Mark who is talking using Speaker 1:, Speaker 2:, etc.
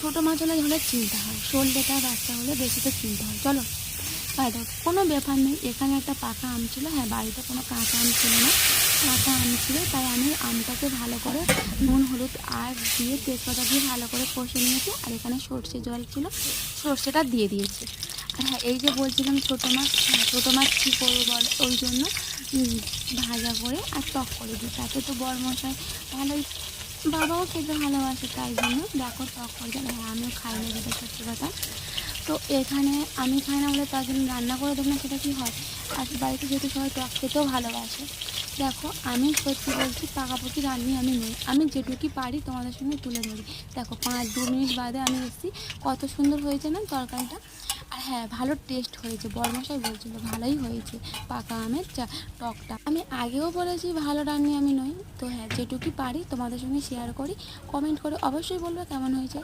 Speaker 1: ছোটো মাছ হলে হলে চিনতে হয়, শোল বেটা বাচ্চা হলে বেশি তো চিনতে হয়। চলো দেখো কোনো ব্যাপার নেই। এখানে একটা পাকা আম ছিল, হ্যাঁ বাড়িতে কোনো কাঁচা আম ছিল না, পাকা আম ছিল, তাই আমি আমটাকে ভালো করে নুন হলুদ আর দিয়ে তেজপাতা দিয়ে ভালো করে কষে নিয়েছি। আর এখানে সর্ষে জল ছিল, সর্ষেটা দিয়ে দিয়েছি। আর হ্যাঁ এই যে বলছিলাম ছোটো মাছ, হ্যাঁ ছোটো মাছ কী করবো বলো, ওই জন্য ভাজা করে আর টক করে দিই, তাতে তো বড়মশাই ভালোই, বাবাও খেতে ভালোবাসে, তাই জন্য দেখো টক করে দিই। হ্যাঁ আমিও খাই না, যেটা সত্যি কথা। তো এখানে আমি খাই না বলে তার জন্য রান্না করে দেবো না, সেটা কি হয়। আর বাড়িতে যেহেতু সবাই টক খেতেও ভালোবাসে। দেখো আমি সত্যি বলছি পাকাপাকি রান্নি আমি নই, আমি যেটুকু পারি তোমাদের সঙ্গে তুলে ধরি। দেখো 5-2 মিনিট বাদে আমি এসেছি, কত সুন্দর হয়েছে না তরকারিটা। আর হ্যাঁ ভালো টেস্ট হয়েছে, বড়মশাই বলছিল ভালোই হয়েছে পাকা আমের টকটা। আমি আগেও বলেছি ভালো রান্নি আমি নই, তো হ্যাঁ যেটুকু পারি তোমাদের সঙ্গে শেয়ার করি। কমেন্ট করে অবশ্যই বলবে কেমন হয়েছে।